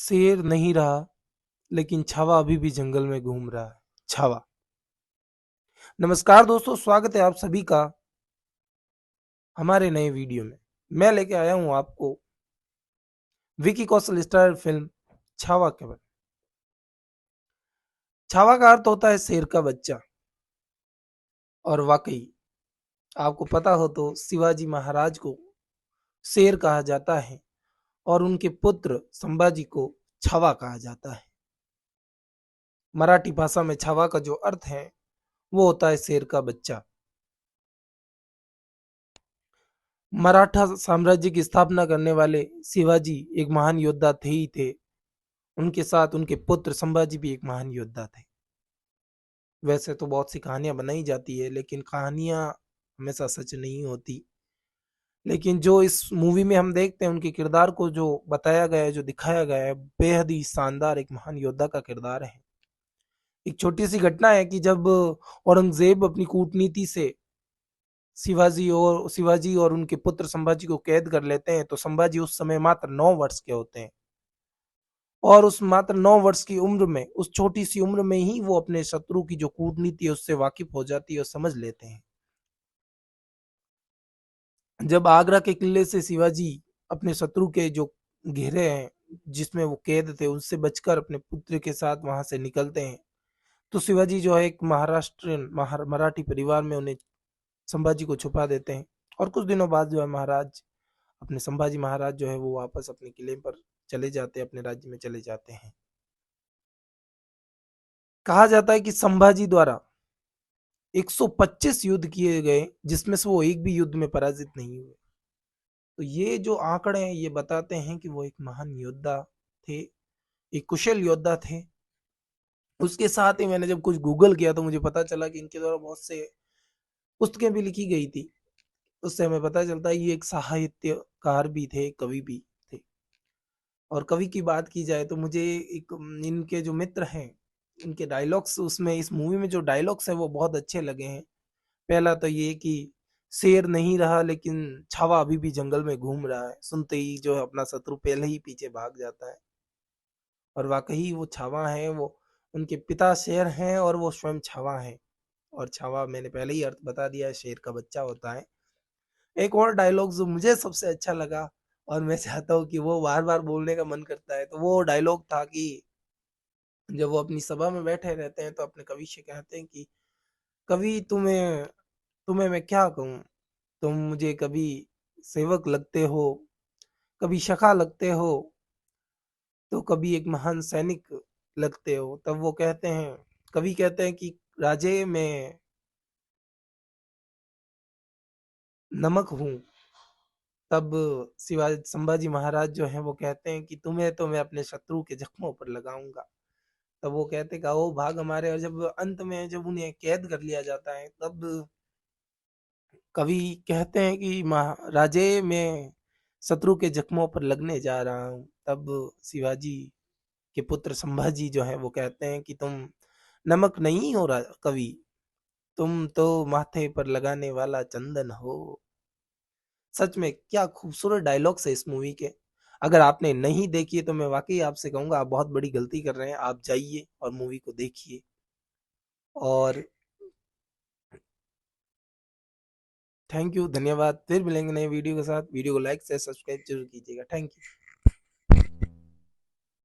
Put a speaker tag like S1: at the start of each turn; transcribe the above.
S1: शेर नहीं रहा, लेकिन छावा अभी भी जंगल में घूम रहा है। छावा। नमस्कार दोस्तों, स्वागत है आप सभी का हमारे नए वीडियो में। मैं लेके आया हूं आपको विकी कौशल स्टार फिल्म छावा के बारे में। छावा का अर्थ होता है शेर का बच्चा। और वाकई आपको पता हो तो शिवाजी महाराज को शेर कहा जाता है और उनके पुत्र संभाजी को छावा कहा जाता है। मराठी भाषा में छावा का जो अर्थ है वो होता है शेर का बच्चा। मराठा साम्राज्य की स्थापना करने वाले शिवाजी एक महान योद्धा थे ही थे। उनके साथ उनके पुत्र संभाजी भी एक महान योद्धा थे। वैसे तो बहुत सी कहानियां बनाई जाती है, लेकिन कहानियां हमेशा सच नहीं होती। लेकिन जो इस मूवी में हम देखते हैं, उनके किरदार को जो बताया गया है, जो दिखाया गया है, बेहद ही शानदार एक महान योद्धा का किरदार है। एक छोटी सी घटना है कि जब औरंगजेब अपनी कूटनीति से शिवाजी और उनके पुत्र संभाजी को कैद कर लेते हैं, तो संभाजी उस समय मात्र 9 वर्ष के होते हैं। और उस मात्र 9 वर्ष की उम्र में, उस छोटी सी उम्र में ही वो अपने शत्रु की जो कूटनीति है उससे वाकिफ हो जाती है और समझ लेते हैं। जब आगरा के किले से शिवाजी अपने शत्रु के जो घेरे हैं, जिसमें वो कैद थे, उससे बचकर अपने पुत्र के साथ वहां से निकलते हैं, तो शिवाजी जो है एक महाराष्ट्रियन मराठी परिवार में उन्हें संभाजी को छुपा देते हैं। और कुछ दिनों बाद जो है महाराज अपने संभाजी महाराज जो है वो वापस अपने किले पर चले जाते हैं, अपने राज्य में चले जाते हैं। कहा जाता है कि संभाजी द्वारा 125 युद्ध किए गए, जिसमें से वो एक भी युद्ध में पराजित नहीं हुए। तो ये जो आंकड़े हैं ये बताते हैं कि वो एक महान योद्धा थे, एक कुशल योद्धा थे। उसके साथ ही मैंने जब कुछ गूगल किया तो मुझे पता चला कि इनके द्वारा बहुत से पुस्तकें भी लिखी गई थी। उससे हमें पता चलता है ये एक साहित्यकार भी थे, कवि भी थे। और कवि की बात की जाए तो मुझे एक इनके जो मित्र हैं, इनके डायलॉग्स, उसमें इस मूवी में जो डायलॉग्स हैं वो बहुत अच्छे लगे हैं। पहला तो ये कि शेर नहीं रहा, लेकिन छावा अभी भी जंगल में घूम रहा है। सुनते ही जो है अपना शत्रु पहले ही पीछे भाग जाता है। और वाकई वो छावा है, वो उनके पिता शेर हैं और वो स्वयं छावा है। और छावा मैंने पहले ही अर्थ बता दिया है, शेर का बच्चा होता है। एक और डायलॉग जो मुझे सबसे अच्छा लगा और मैं चाहता हूँ कि वो बार बार बोलने का मन करता है, तो वो डायलॉग था कि जब वो अपनी सभा में बैठे रहते हैं तो अपने कवि से कहते हैं कि कवि, तुम्हें तुम्हें मैं क्या कहूँ, तुम मुझे कभी सेवक लगते हो, कभी सखा लगते हो, तो कभी एक महान सैनिक लगते हो। तब वो कहते हैं, कवि कहते हैं कि राजे मैं नमक हूँ। तब शिवाजी संभाजी महाराज जो है वो कहते हैं कि तुम्हें तो मैं अपने शत्रु के जख्मों पर लगाऊंगा। तब वो कहते कि आओ भाग हमारे। और जब अंत में जब उन्हें कैद कर लिया जाता है, तब कवि कहते हैं कि राजे मैं शत्रु के जख्मों पर लगने जा रहा हूँ। तब शिवाजी के पुत्र संभाजी जो है वो कहते हैं कि तुम नमक नहीं हो रहा कवि, तुम तो माथे पर लगाने वाला चंदन हो। सच में क्या खूबसूरत डायलॉग्स है इस मूवी के। अगर आपने नहीं देखी है तो मैं वाकई आपसे कहूंगा आप बहुत बड़ी गलती कर रहे हैं। आप जाइए और मूवी को देखिए। और थैंक यू, धन्यवाद। फिर मिलेंगे नए वीडियो के साथ। वीडियो को लाइक से सब्सक्राइब जरूर कीजिएगा। Thank you.